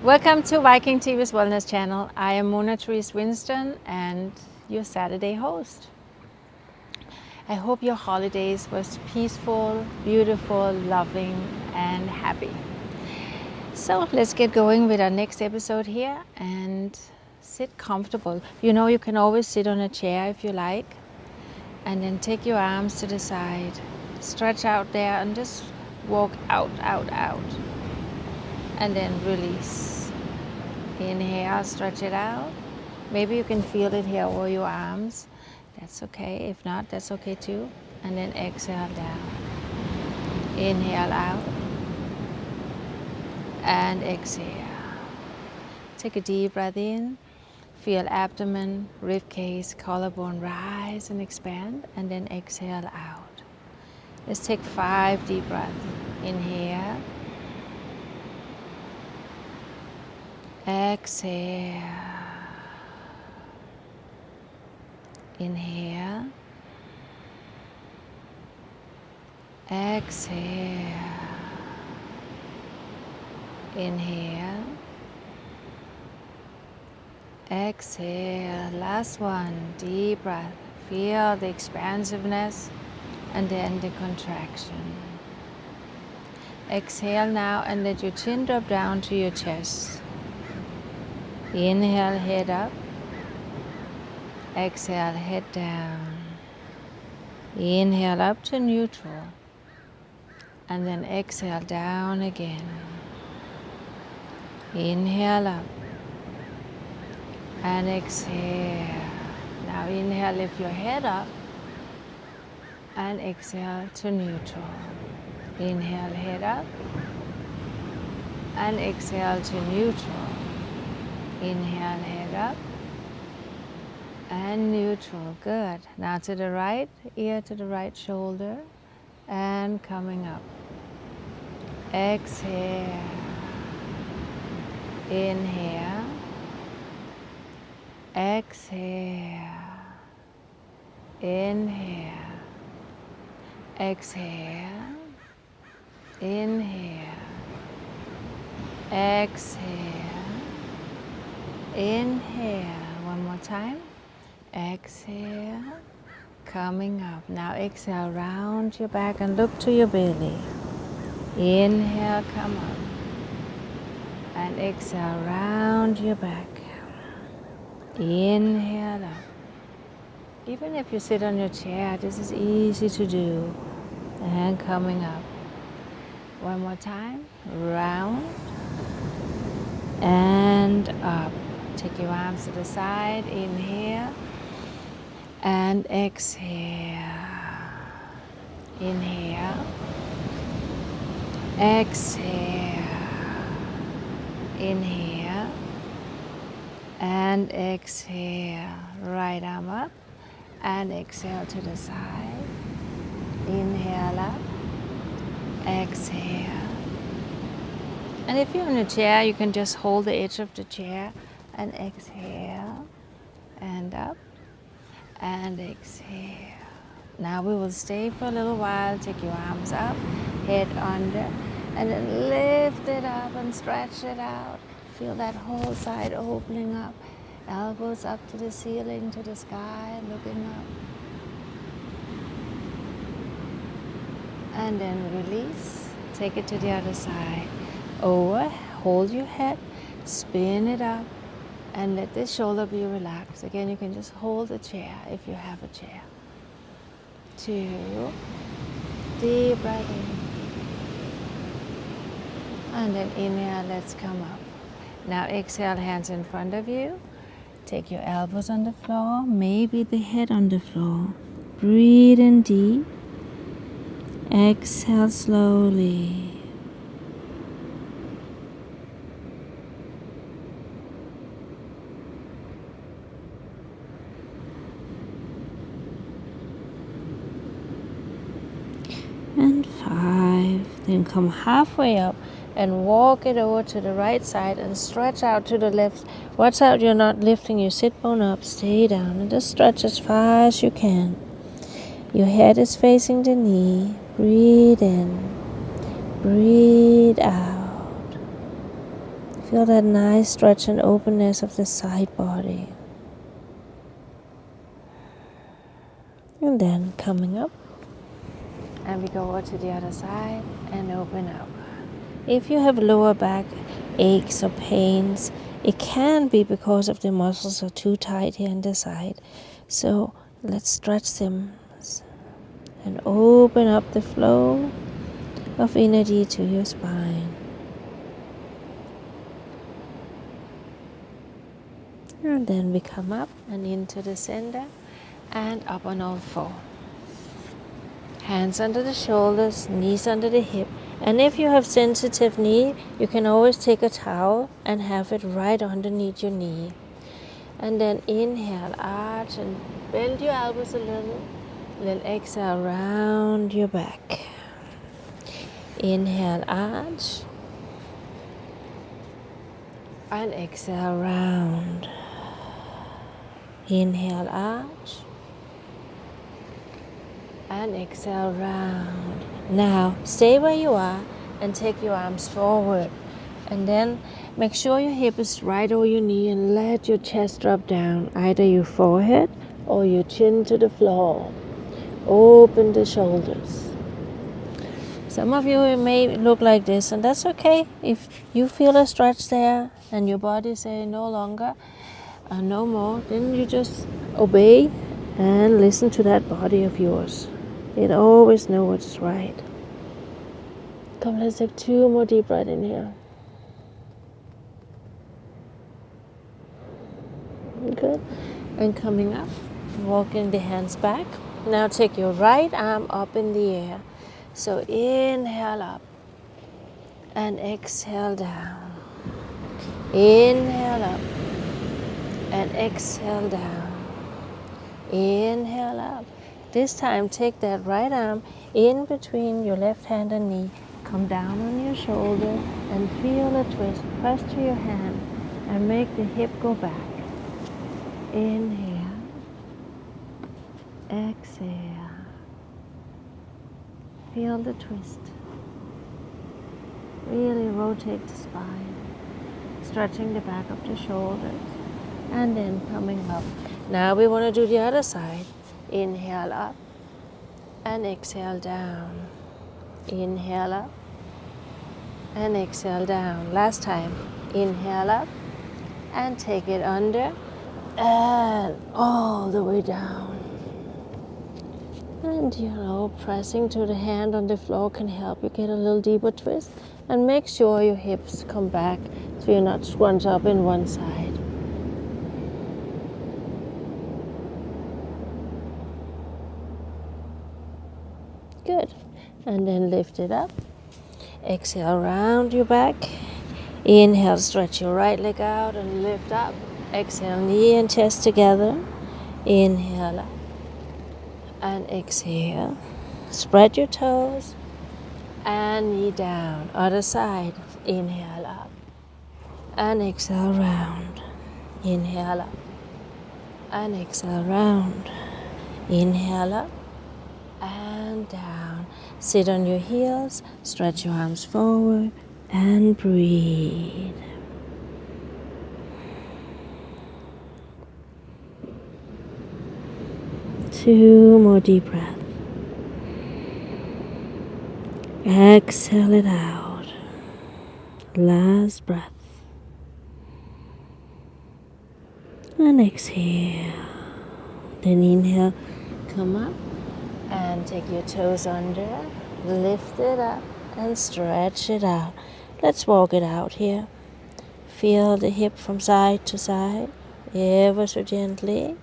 Welcome to Viking.TV's Wellness Channel. I am Mona Therese and your Saturday host. I hope your holidays was peaceful, beautiful, loving, and happy. So let's get going with our next episode here and sit comfortable. You know, you can always sit on a chair if you like, and then take your arms to the side, stretch out there, and just walk out, and then release. Inhale, stretch it out. Maybe you can feel it here over your arms. That's okay. If not, that's okay too. And then exhale down. Inhale out. And exhale. Take a deep breath in. Feel abdomen, rib cage, collarbone rise and expand. And then exhale out. Let's take 5 deep breaths. Inhale. Exhale. Inhale. Exhale. Inhale. Exhale. Last one. Deep breath. Feel the expansiveness and then the contraction. Exhale now and let your chin drop down to your chest. Inhale, head up. Exhale, head down. Inhale up to neutral. And then exhale down again. Inhale up. And exhale. Now inhale, lift your head up. And exhale to neutral. Inhale, head up. And exhale to neutral. Inhale, head up, and neutral. Good. Now to the right ear, to the right shoulder, and coming up. Exhale. Inhale. Exhale. Inhale. Exhale. Inhale. Exhale. Inhale, one more time. Exhale, coming up. Now exhale, round your back and look to your belly. Inhale, come up. And exhale, round your back. Inhale up. Even if you sit on your chair, this is easy to do. And coming up. One more time. Round and up. Take your arms to the side, inhale, and exhale. Inhale, exhale, inhale, and exhale. Right arm up, and exhale to the side. Inhale up, exhale. And if you're in a chair, you can just hold the edge of the chair and exhale, and up, and exhale. Now we will stay for a little while. Take your arms up, head under, and then lift it up and stretch it out. Feel that whole side opening up. Elbows up to the ceiling, to the sky, looking up. And then release. Take it to the other side. Over, hold your head, spin it up, and let the shoulder be relaxed. Again, you can just hold the chair if you have a chair. 2, deep breath in. And then inhale, let's come up. Now exhale, hands in front of you. Take your elbows on the floor, maybe the head on the floor. Breathe in deep. Exhale slowly. And 5. Then come halfway up and walk it over to the right side and stretch out to the left. Watch out you're not lifting your sit bone up. Stay down and just stretch as far as you can. Your head is facing the knee. Breathe in. Breathe out. Feel that nice stretch and openness of the side body. And then coming up. And we go over to the other side and open up. If you have lower back aches or pains, it can be because of the muscles are too tight here on the side. So let's stretch them and open up the flow of energy to your spine. And then we come up and into the center and up on all four. Hands under the shoulders, knees under the hip. And if you have sensitive knee, you can always take a towel and have it right underneath your knee. And then inhale, arch and bend your elbows a little. Then exhale, round your back. Inhale, arch. And exhale, round. Inhale, arch. And exhale, round. Now, stay where you are and take your arms forward. And then make sure your hip is right over your knee and let your chest drop down, either your forehead or your chin to the floor. Open the shoulders. Some of you, it may look like this, and that's okay. If you feel a stretch there and your body say no longer, no more, then you just obey and listen to that body of yours. It always knows what's right. Come, let's take 2 more deep breaths in here. Good. And coming up, walking the hands back. Now take your right arm up in the air. So inhale up and exhale down. Inhale up and exhale down. Inhale up. This time take that right arm in between your left hand and knee. Come down on your shoulder and feel a twist. Press to your hand and make the hip go back. Inhale. Exhale. Feel the twist. Really rotate the spine. Stretching the back of the shoulders. And then coming up. Now we want to do the other side. Inhale up and exhale down. Inhale up and exhale down. Last time. Inhale up and take it under and all the way down. And pressing to the hand on the floor can help you get a little deeper twist. And make sure your hips come back so you're not scrunched up in one side. Good. And then lift it up. Exhale, round your back. Inhale, stretch your right leg out and lift up. Exhale, knee and chest together. Inhale up. And exhale. Spread your toes. And knee down. Other side. Inhale up. And exhale, round. Inhale up. And exhale, round. Inhale up. And down. Sit on your heels, stretch your arms forward, and breathe. Two more deep breaths. Exhale it out. Last breath. And exhale. Then inhale, come up. And take your toes under, lift it up and stretch it out. Let's walk it out here. Feel the hip from side to side, ever so gently,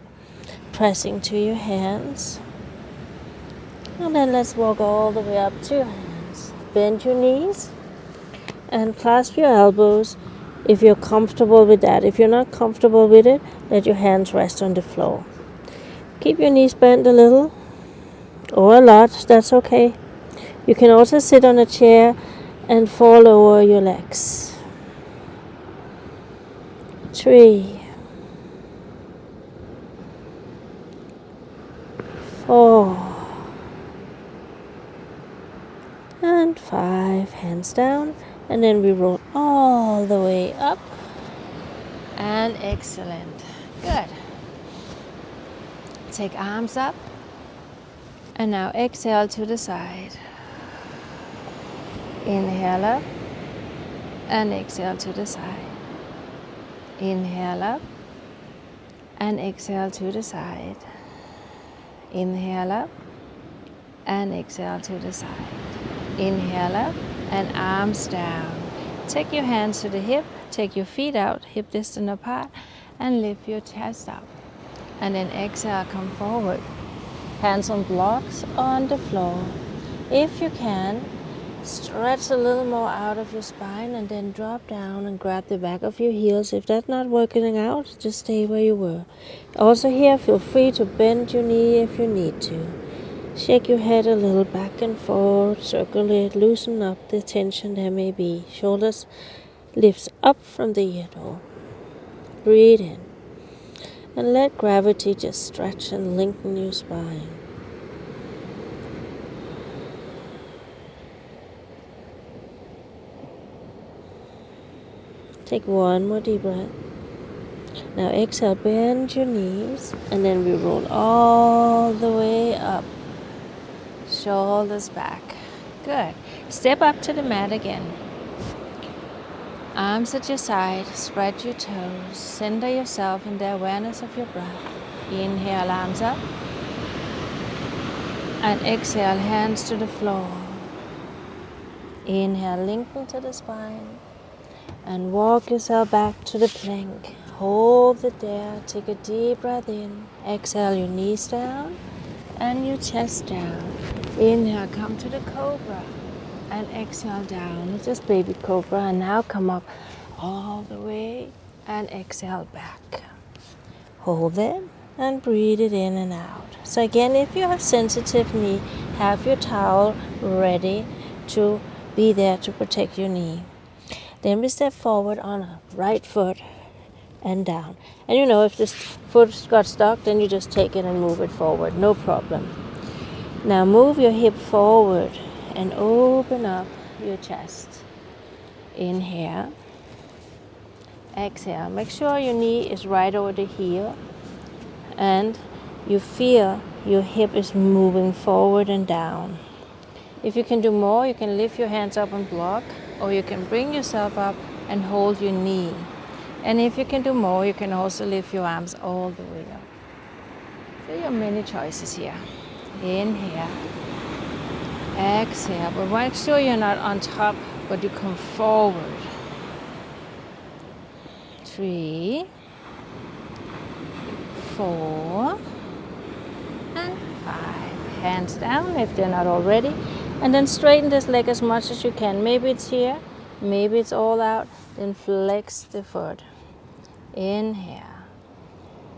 pressing to your hands. And then let's walk all the way up to your hands. Bend your knees and clasp your elbows if you're comfortable with that. If you're not comfortable with it, let your hands rest on the floor. Keep your knees bent a little. Or a lot, that's okay. You can also sit on a chair and fall over your legs. 3, 4, and 5. Hands down, and then we roll all the way up and excellent. Good. Take arms up. And now exhale to the side. Inhale up and exhale to the side. Inhale up and exhale to the side. Inhale up and exhale to the side. Inhale up and arms down. Take your hands to the hip, take your feet out, hip distance apart, and lift your chest up. And then exhale, come forward. Hands on blocks on the floor. If you can, stretch a little more out of your spine and then drop down and grab the back of your heels. If that's not working out, just stay where you were. Also here, feel free to bend your knee if you need to. Shake your head a little back and forth, circle it, loosen up the tension there may be. Shoulders lifts up from the ear door. Breathe in. And let gravity just stretch and lengthen your spine. Take one more deep breath. Now exhale, bend your knees, and then we roll all the way up. Shoulders back. Good. Step up to the mat again. Arms at your side, spread your toes, center yourself in the awareness of your breath. Inhale, arms up. And exhale, hands to the floor. Inhale, lengthen to the spine. And walk yourself back to the plank. Hold it there, take a deep breath in. Exhale, your knees down and your chest down. Inhale, come to the cobra. And exhale down. It's just baby cobra. And now come up all the way and exhale back. Hold it and breathe it in and out. So again, if you have sensitive knee, have your towel ready to be there to protect your knee. Then we step forward on a right foot and down. And you know, if this foot got stuck, then you just take it and move it forward. No problem. Now move your hip forward and open up your chest. Inhale. Exhale. Make sure your knee is right over the heel and you feel your hip is moving forward and down. If you can do more, you can lift your hands up and block, or you can bring yourself up and hold your knee. And if you can do more, you can also lift your arms all the way up. So you have many choices here. Inhale. Exhale, but make sure you're not on top, but you come forward. 3, 4, and 5. Hands down if they're not already. And then straighten this leg as much as you can. Maybe it's here, maybe it's all out. Then flex the foot. Inhale.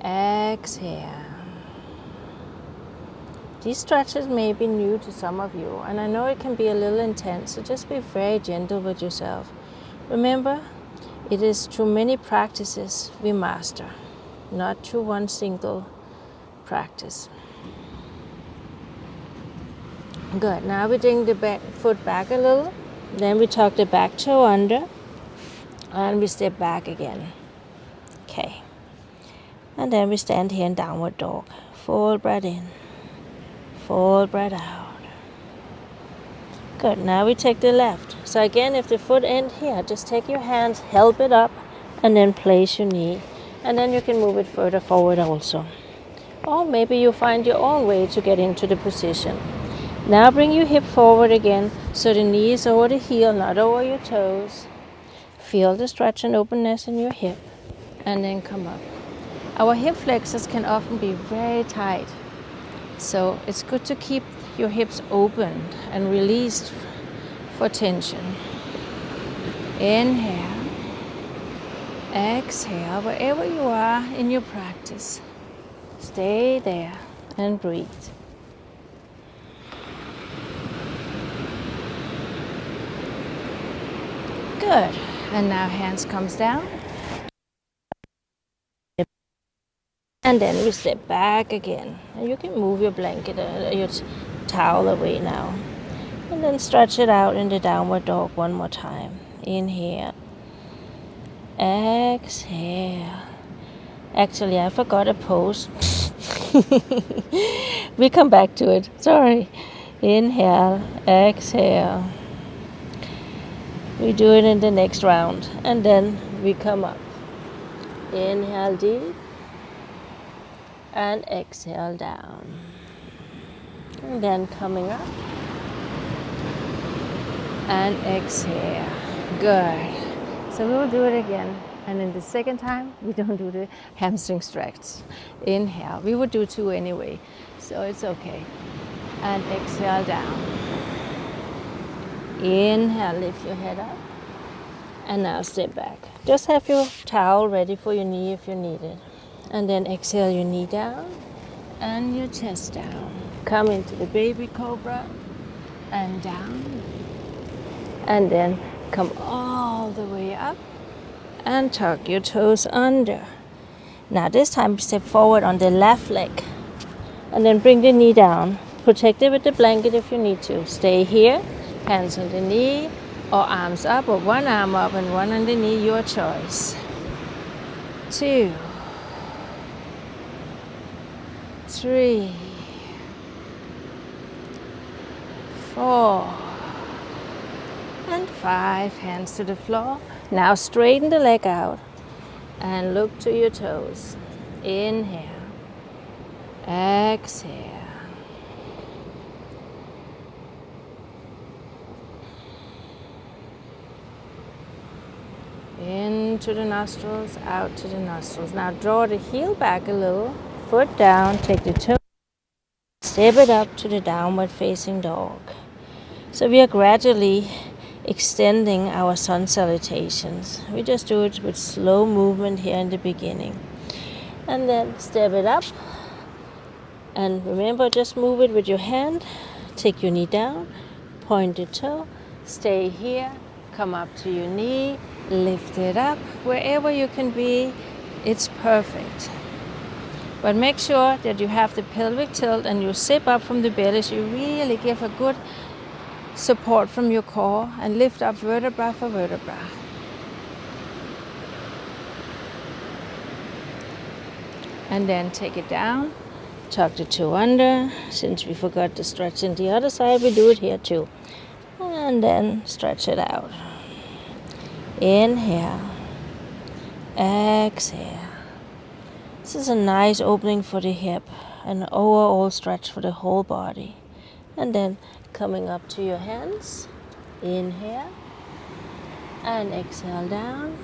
Exhale. These stretches may be new to some of you, and I know it can be a little intense, so just be very gentle with yourself. Remember, it is through many practices we master, not through one single practice. Good. Now we bring the foot back a little, then we tuck the back toe under, and we step back again. Okay. And then we stand here in downward dog. Full breath in. Full breath out. Good. Now we take the left. So again, if the foot end here, just take your hands, help it up, and then place your knee. And then you can move it further forward also. Or maybe you find your own way to get into the position. Now bring your hip forward again, so the knee is over the heel, not over your toes. Feel the stretch and openness in your hip, and then come up. Our hip flexors can often be very tight. So it's good to keep your hips open and released for tension. Inhale. Exhale, wherever you are in your practice. Stay there and breathe. Good. And now hands comes down. And then we step back again. And you can move your blanket, your towel away now. And then stretch it out in the downward dog one more time. Inhale. exhale. Actually, I forgot a pose. We come back to it. Sorry. Inhale, exhale. We do it in the next round. And then we come up. Inhale deep. And exhale down. And then coming up. And exhale. Good. So we will do it again. And in the second time, we don't do the hamstring stretch. Inhale. We would do 2 anyway, so it's okay. And exhale down. Inhale, lift your head up. And now step back. Just have your towel ready for your knee if you need it. And then exhale your knee down and your chest down. Come into the baby cobra and down. And then come all the way up and tuck your toes under. Now this time step forward on the left leg and then bring the knee down. Protect it with the blanket if you need to. Stay here, hands on the knee or arms up, or one arm up and one on the knee, your choice. 2, 3, 4, and 5. Hands to the floor. Now straighten the leg out and look to your toes. Inhale. Exhale. Into the nostrils, out to the nostrils. Now draw the heel back a little, foot down, take the toe, step it up to the downward facing dog. So we are gradually extending our sun salutations. We just do it with slow movement here in the beginning. And then step it up. And remember, just move it with your hand. Take your knee down, point the toe, stay here, come up to your knee, lift it up. Wherever you can be, it's perfect. But make sure that you have the pelvic tilt and you zip up from the belly so you really give a good support from your core and lift up vertebra for vertebra. And then take it down, tuck the toe under. Since we forgot to stretch in the other side, we do it here too. And then stretch it out. Inhale, exhale. This is a nice opening for the hip, an overall stretch for the whole body. And then coming up to your hands, inhale, and exhale down.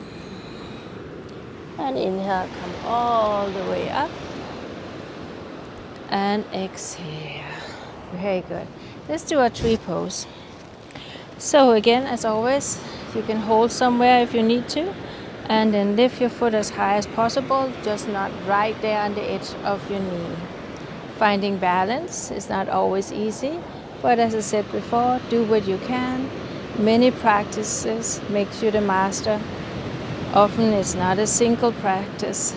And inhale, come all the way up, and exhale. Very good. Let's do a tree pose. So again, as always, you can hold somewhere if you need to, and then lift your foot as high as possible, just not right there on the edge of your knee. Finding balance is not always easy, but as I said before, do what you can. Many practices makes you the master. Often it's not a single practice.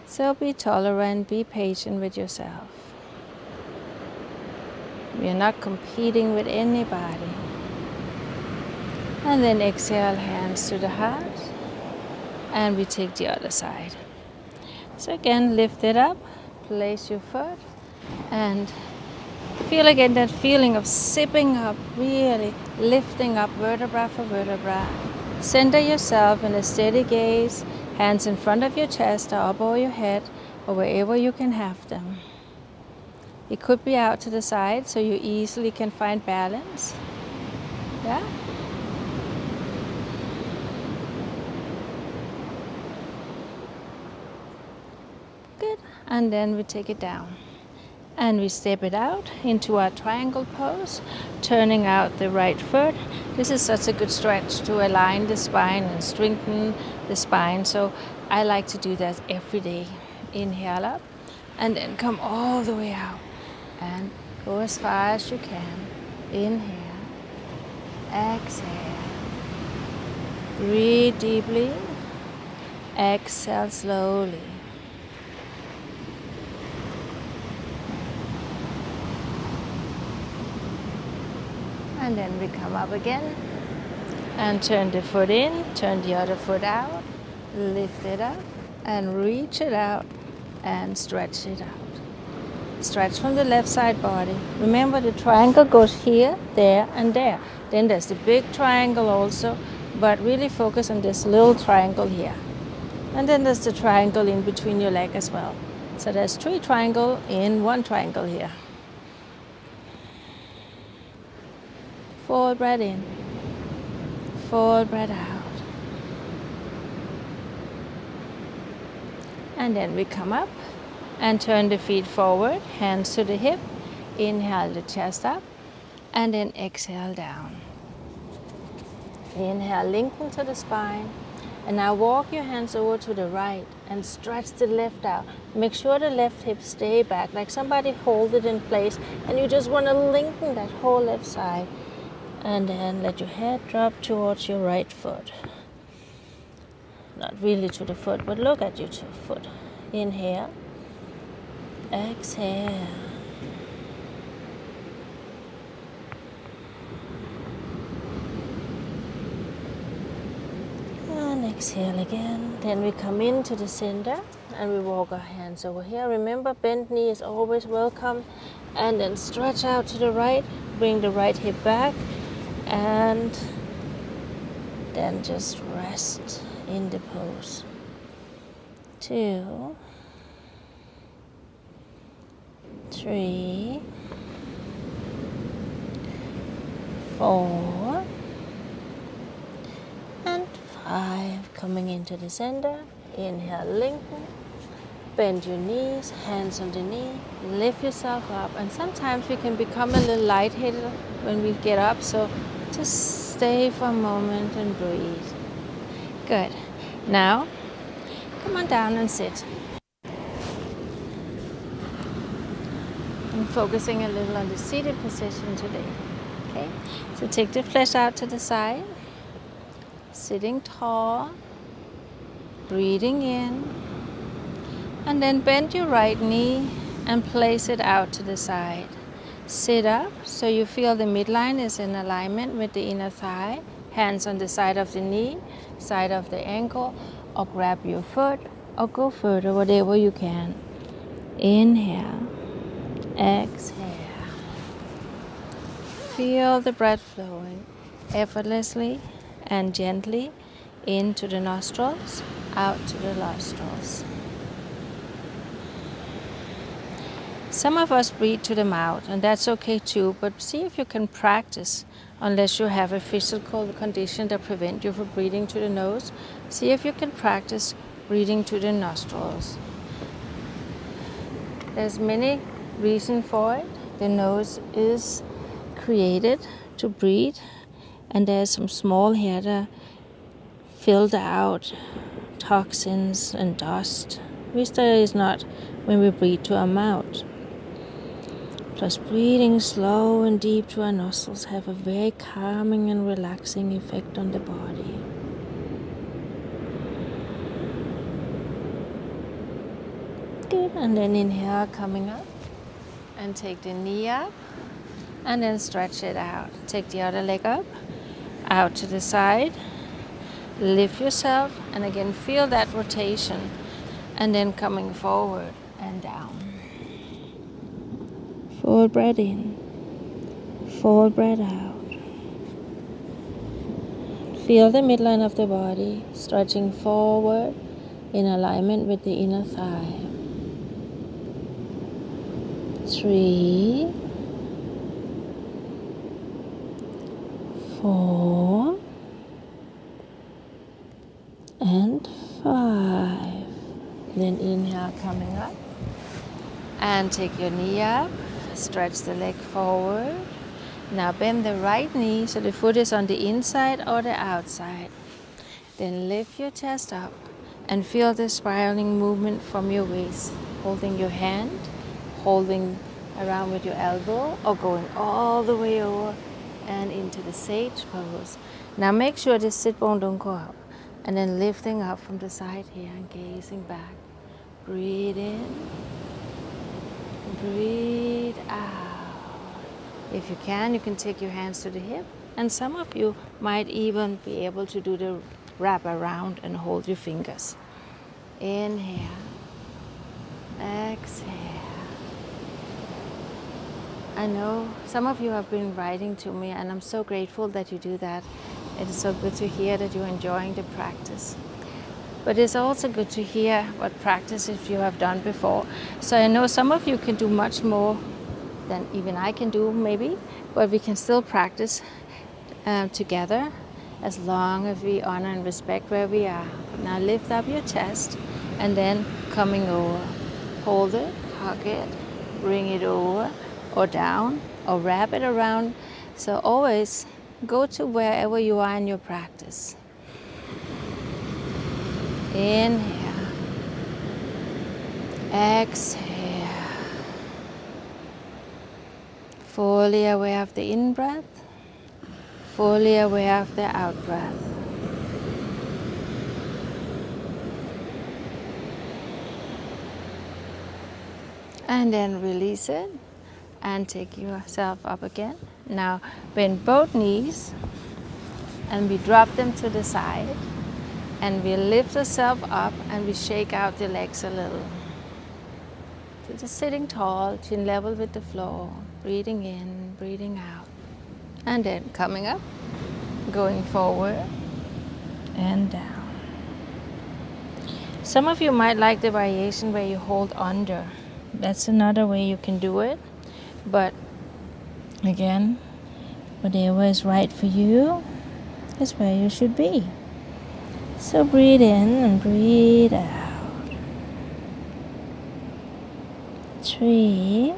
So be tolerant, be patient with yourself. We are not competing with anybody. And then exhale, hands to the heart. And we take the other side. So again, lift it up, place your foot, and feel again that feeling of zipping up, really lifting up vertebra for vertebra. Center yourself in a steady gaze, hands in front of your chest or up over your head, or wherever you can have them. It could be out to the side so you easily can find balance. Yeah? Good. And then we take it down. And we step it out into our triangle pose, turning out the right foot. This is such a good stretch to align the spine and strengthen the spine. So I like to do that every day. Inhale up and then come all the way out. And go as far as you can. Inhale, exhale. Breathe deeply. Exhale slowly. And then we come up again. And turn the foot in, turn the other foot out, lift it up, and reach it out, and stretch it out. Stretch from the left side body. Remember the triangle goes here, there, and there. Then there's the big triangle also, but really focus on this little triangle here. And then there's the triangle in between your leg as well. So there's 3 triangles in 1 triangle here. Full breath in, full breath out. And then we come up and turn the feet forward, hands to the hip. Inhale the chest up, and then exhale down. Inhale, lengthen to the spine. And now walk your hands over to the right and stretch the left out. Make sure the left hip stay back, like somebody hold it in place, and you just want to lengthen that whole left side. And then let your head drop towards your right foot. Not really to the foot, but look at your foot. Inhale. Exhale. And exhale again. Then we come into the center and we walk our hands over here. Remember, bent knee is always welcome. And then stretch out to the right. Bring the right hip back. And then just rest in the pose. 2, 3, 4, and 5. Coming into the center. Inhale, lengthen. Bend your knees, hands on the knee. Lift yourself up. And sometimes we can become a little lightheaded when we get up. So just stay for a moment and breathe. Good. Now, come on down and sit. I'm focusing a little on the seated position today. Okay? So take the flesh out to the side. Sitting tall. Breathing in. And then bend your right knee and place it out to the side. Sit up so you feel the midline is in alignment with the inner thigh. Hands on the side of the knee, side of the ankle, or grab your foot, or go further, whatever you can. Inhale, exhale. Feel the breath flowing effortlessly and gently into the nostrils, out to the nostrils. Some of us breathe to the mouth, and that's okay too, but see if you can practice, unless you have a physical condition that prevents you from breathing to the nose. See if you can practice breathing to the nostrils. There's many reasons for it. The nose is created to breathe, and there's some small hair that filter out toxins and dust, which there is not when we breathe to our mouth. Plus, breathing slow and deep to our nostrils have a very calming and relaxing effect on the body. Good, and then inhale, coming up, and take the knee up, and then stretch it out. Take the other leg up, out to the side, lift yourself, and again feel that rotation, and then coming forward and down. Full breath in, full breath out. Feel the midline of the body stretching forward in alignment with the inner thigh. 3, 4, and 5. Then inhale, coming up, and take your knee up. Stretch the leg forward. Now bend the right knee so the foot is on the inside or the outside. Then lift your chest up and feel the spiraling movement from your waist. Holding your hand, holding around with your elbow, or going all the way over and into the sage pose. Now make sure the sit bone don't go up. And then lifting up from the side here and gazing back. Breathe in. Breathe out. If you can take your hands to the hip And some of you might even be able to do the wrap around and hold your fingers. Inhale, exhale. I know some of you have been writing to me, and I'm so grateful that you do that. It is so good to hear that you're enjoying the practice. But it's also good to hear what practice if you have done before. So I know some of you can do much more than even I can do maybe, but we can still practice together as long as we honor and respect where we are. Now lift up your chest and then coming over. Hold it, hug it, bring it over or down or wrap it around. So always go to wherever you are in your practice. Inhale, exhale, fully aware of the in-breath, fully aware of the out-breath. And then release it and take yourself up again. Now bend both knees and we drop them to the side. And we lift ourselves up and we shake out the legs a little. So just sitting tall, chin level with the floor, breathing in, breathing out. And then coming up, going forward and down. Some of you might like the variation where you hold under. That's another way you can do it. But again, whatever is right for you is where you should be. So breathe in and breathe out. 3,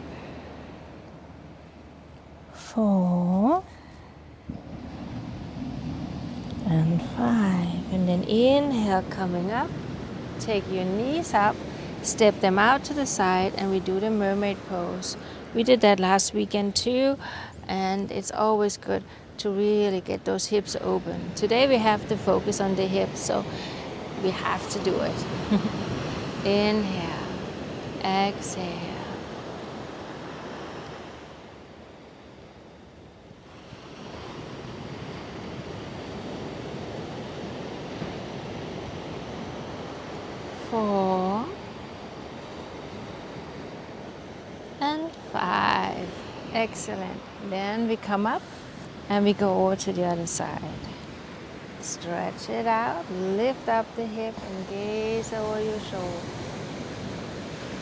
4, and 5. And then inhale, coming up. Take your knees up, step them out to the side, and we do the mermaid pose. We did that last weekend too, and it's always good to really get those hips open. Today we have to focus on the hips, so we have to do it. Inhale, exhale. Four and 5. Excellent. Then we come up and we go over to the other side. Stretch it out, lift up the hip and gaze over your shoulder.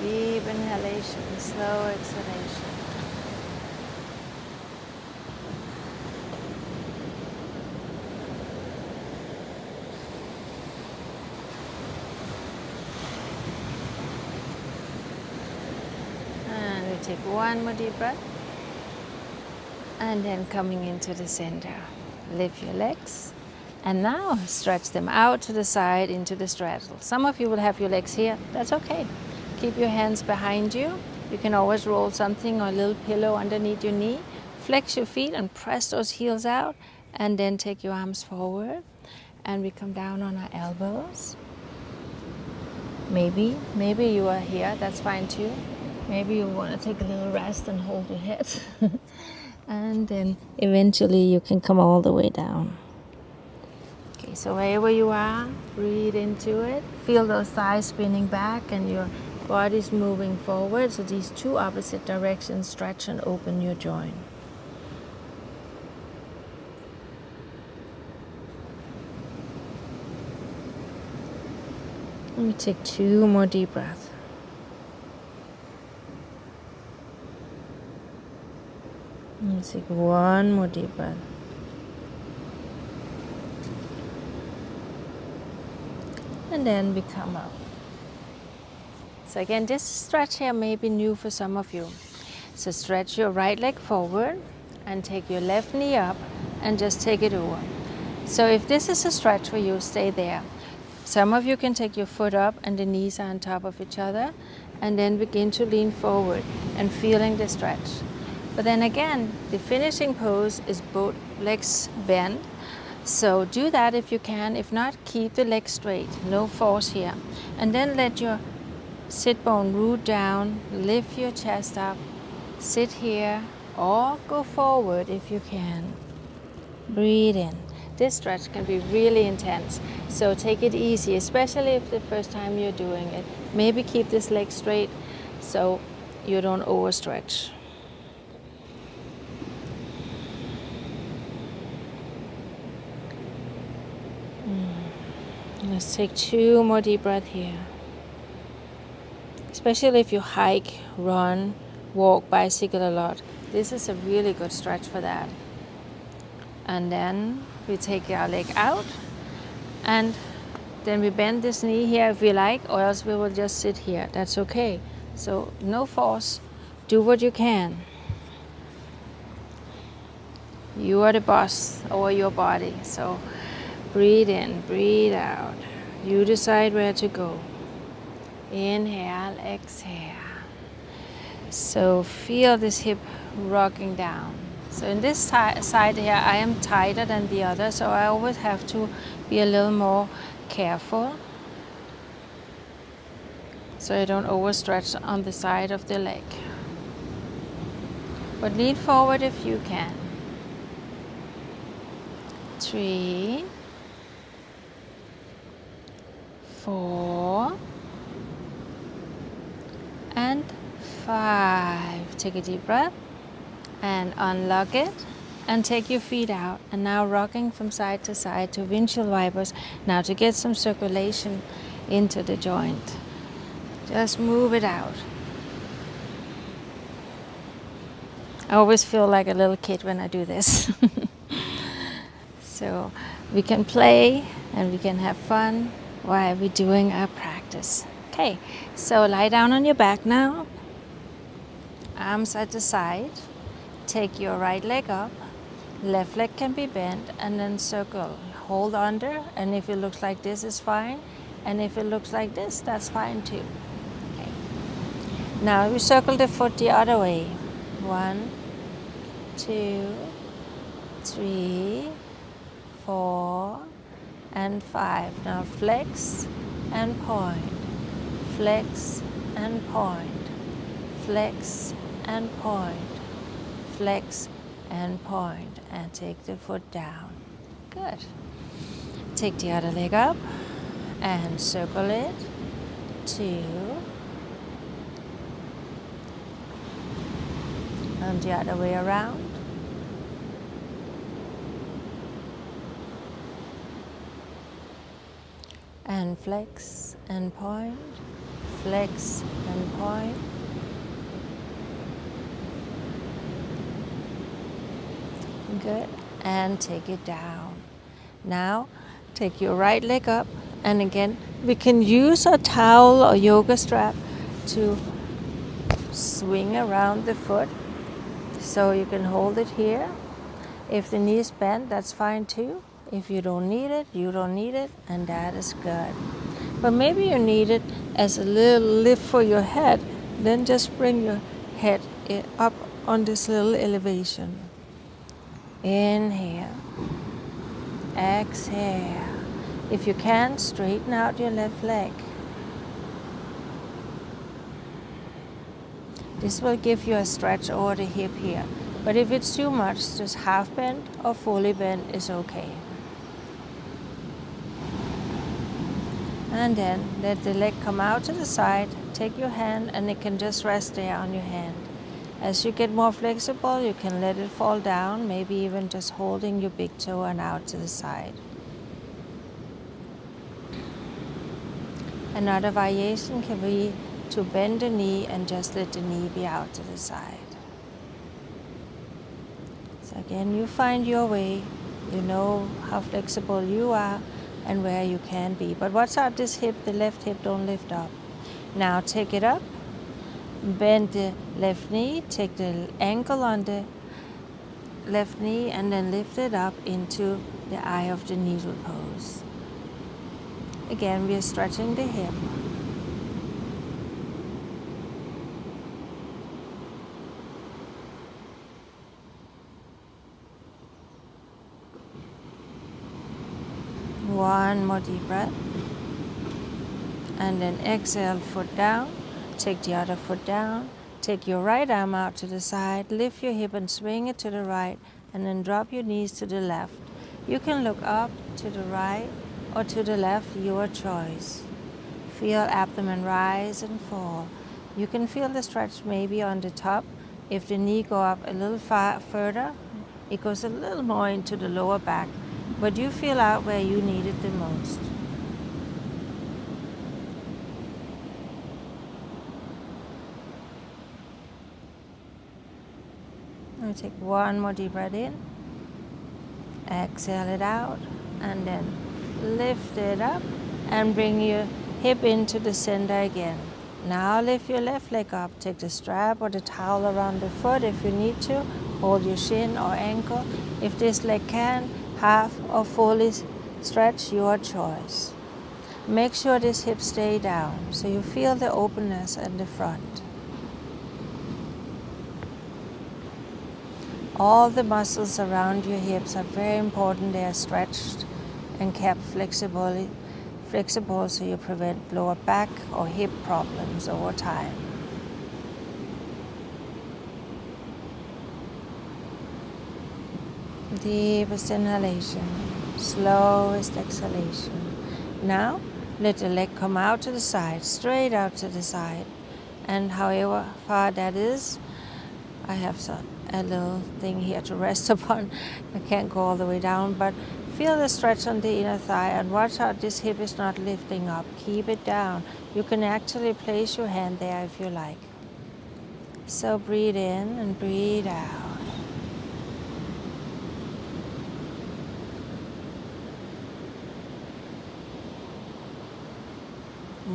Deep inhalation, slow exhalation. And we take one more deep breath. And then coming into the center. Lift your legs. And now stretch them out to the side into the straddle. Some of you will have your legs here. That's okay. Keep your hands behind you. You can always roll something or a little pillow underneath your knee. Flex your feet and press those heels out. And then take your arms forward. And we come down on our elbows. Maybe you are here. That's fine too. Maybe you want to take a little rest and hold your head. And then eventually you can come all the way down. Okay, so wherever you are, breathe into it. Feel those thighs spinning back and your body's moving forward. So these two opposite directions stretch and open your joint. Let me take 2 more deep breaths. Let's take 1 more deep breath. And then we come up. So again, this stretch here may be new for some of you. So stretch your right leg forward and take your left knee up and just take it over. So if this is a stretch for you, stay there. Some of you can take your foot up and the knees are on top of each other and then begin to lean forward and feeling the stretch. But then again, the finishing pose is both legs bent. So do that if you can. If not, keep the legs straight. No force here. And then let your sit bone root down. Lift your chest up. Sit here or go forward if you can. breathe in. This stretch can be really intense, so take it easy, especially if the first time you're doing it. Maybe keep this leg straight so you don't overstretch. Let's take 2 more deep breaths here. Especially if you hike, run, walk, bicycle a lot. This is a really good stretch for that. And then we take our leg out, and then we bend this knee here if we like, or else we will just sit here. That's okay. So no force. Do what you can. You are the boss over your body. So breathe in, breathe out. You decide where to go. Inhale, exhale. So feel this hip rocking down. So in this side here, I am tighter than the other, so I always have to be a little more careful so I don't overstretch on the side of the leg. But lean forward if you can. 3, 4, and 5. Take a deep breath and unlock it and take your feet out. And now rocking from side to side to windshield wipers. Now to get some circulation into the joint. Just move it out. I always feel like a little kid when I do this. So we can play and we can have fun while we're doing our practice. Okay, so lie down on your back now. Arms at the side. Take your right leg up. Left leg can be bent and then circle. Hold under, and if it looks like this is fine. And if it looks like this, that's fine too. Okay. Now we circle the foot the other way. 1, 2, 3, 4, and 5. Now flex and point. Flex and point. Flex and point. Flex and point, and take the foot down. Good. Take the other leg up and circle it. 2, and the other way around. And flex and point, flex and point. Good, and take it down. Now take your right leg up, and again we can use a towel or yoga strap to swing around the foot, so you can hold it here. If the knee is bent, that's fine too. If you don't need it, you don't need it, and that is good. But maybe you need it as a little lift for your head, then just bring your head up on this little elevation. Inhale, exhale. If you can, straighten out your left leg. This will give you a stretch over the hip here. But if it's too much, just half bent or fully bent is okay. And then let the leg come out to the side. Take your hand and it can just rest there on your hand. As you get more flexible, you can let it fall down, maybe even just holding your big toe and out to the side. Another variation can be to bend the knee and just let the knee be out to the side. So again, you find your way. You know how flexible you are and where you can be. But watch out this hip, the left hip, don't lift up. Now take it up. Bend the left knee, take the ankle on the left knee and then lift it up into the eye of the needle pose. Again, we are stretching the hip. One more deep breath. And then exhale, foot down. Take the other foot down. Take your right arm out to the side. Lift your hip and swing it to the right and then drop your knees to the left. You can look up, to the right, or to the left, your choice. Feel abdomen rise and fall. You can feel the stretch maybe on the top. If the knee go up a little further, it goes a little more into the lower back, but you feel out where you need it the most. Now take one more deep breath in, exhale it out, and then lift it up and bring your hip into the center again. Now lift your left leg up, take the strap or the towel around the foot if you need to, hold your shin or ankle. If this leg can, half or fully stretch, your choice. Make sure this hip stay down so you feel the openness at the front. All the muscles around your hips are very important. They are stretched and kept flexible so you prevent lower back or hip problems over time. Deepest inhalation, slowest exhalation. Now, let the leg come out to the side, straight out to the side. And however far that is, I have a little thing here to rest upon. I can't go all the way down, but feel the stretch on the inner thigh and watch out this hip is not lifting up. Keep it down. You can actually place your hand there if you like. So breathe in and breathe out.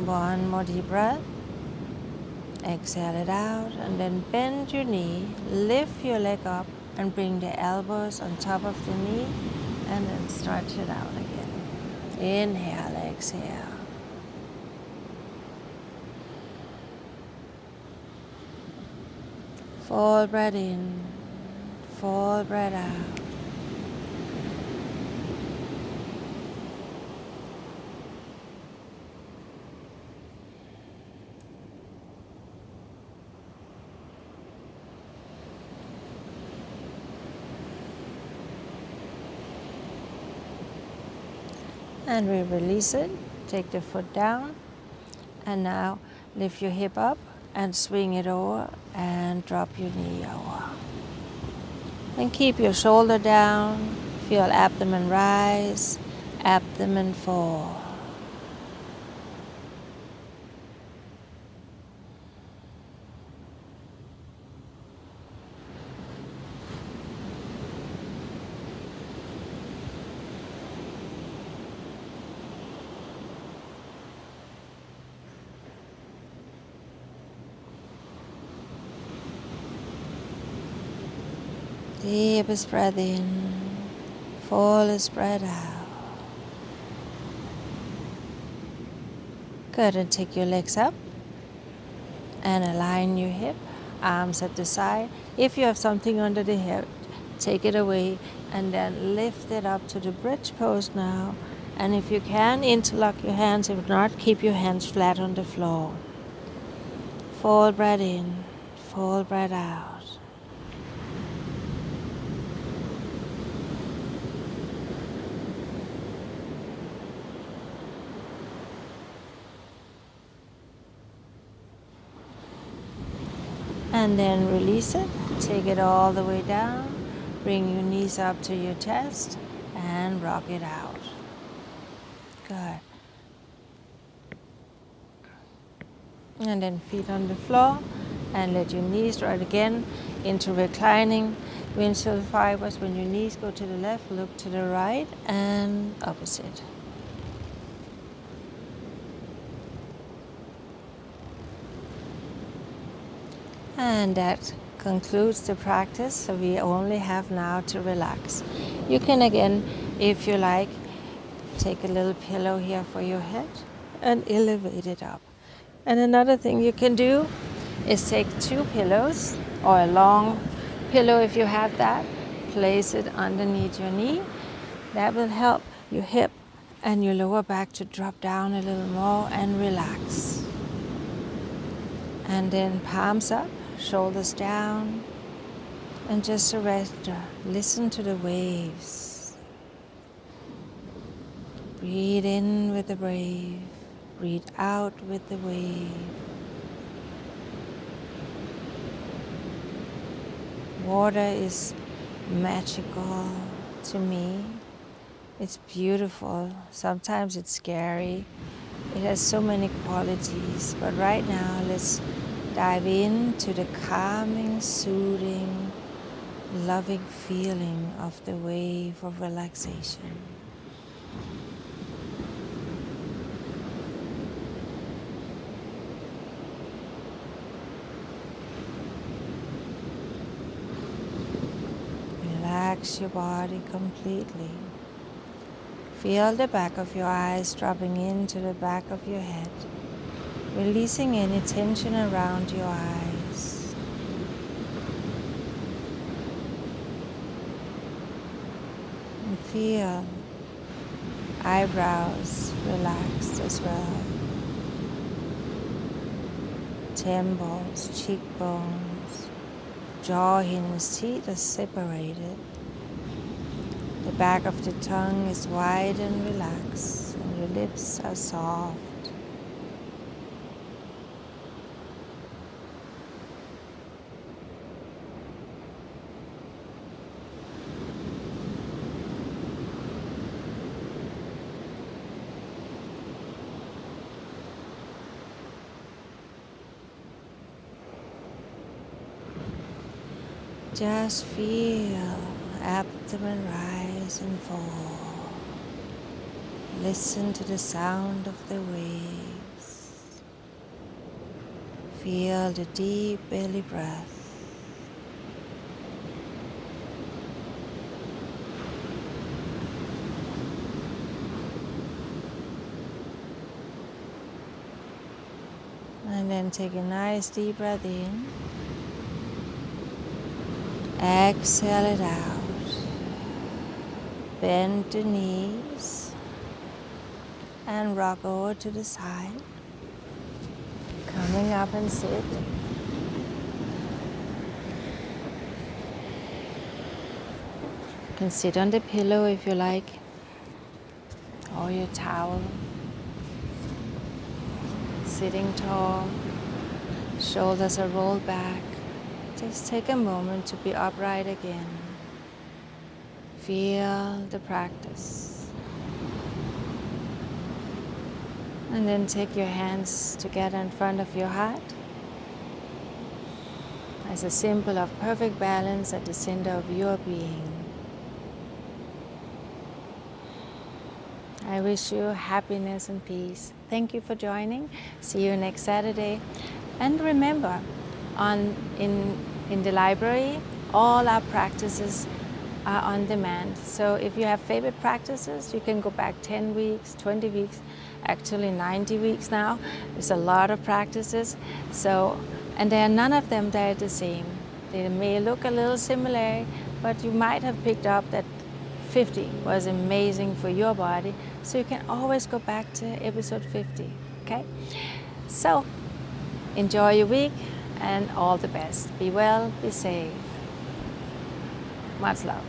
One more deep breath. Exhale it out and then bend your knee, lift your leg up and bring the elbows on top of the knee and then stretch it out again. Inhale, exhale. Full breath in, full breath out. And we release it, take the foot down, and now lift your hip up and swing it over and drop your knee over. And keep your shoulder down, feel abdomen rise, abdomen fall. Deepest breath in, fullest breath out. Good, and take your legs up and align your hip, arms at the side. If you have something under the hip, take it away and then lift it up to the bridge pose now. And if you can, interlock your hands. If not, keep your hands flat on the floor. Full breath in, full breath out. And then release it, take it all the way down, bring your knees up to your chest and rock it out. Good. And then feet on the floor and let your knees right again into reclining windshield fibers. When your knees go to the left, look to the right and opposite. And that concludes the practice, so we only have now to relax. You can again, if you like, take a little pillow here for your head and elevate it up. And another thing you can do is take 2 pillows or a long pillow if you have that, place it underneath your knee. That will help your hip and your lower back to drop down a little more and relax. And then palms up, shoulders down, And just surrender. Listen to the waves. Breathe in with the wave. Breathe out with the wave. Water is magical to me. It's beautiful. Sometimes it's scary. It has so many qualities. But right now, let's dive into the calming, soothing, loving feeling of the wave of relaxation. Relax your body completely. Feel the back of your eyes dropping into the back of your head, releasing any tension around your eyes. And feel eyebrows relaxed as well. Temples, cheekbones, jaw hinge, teeth are separated. The back of the tongue is wide and relaxed, and your lips are soft. Just feel abdomen rise and fall. Listen to the sound of the waves. Feel the deep belly breath. And then take a nice deep breath in. Exhale it out. Bend the knees and rock over to the side. Coming up and sit. You can sit on the pillow if you like, or your towel. Sitting tall, shoulders are rolled back. Just take a moment to be upright again. Feel the practice. And then take your hands together in front of your heart as a symbol of perfect balance at the center of your being. I wish you happiness and peace. Thank you for joining. See you next Saturday. And remember, in the library, all our practices are on demand. So if you have favorite practices, you can go back 10 weeks, 20 weeks, actually 90 weeks now. There's a lot of practices. And there are none of them that are the same. They may look a little similar, but you might have picked up that 50 was amazing for your body. So you can always go back to episode 50, okay? So enjoy your week and all the best. Be well, be safe. Much love.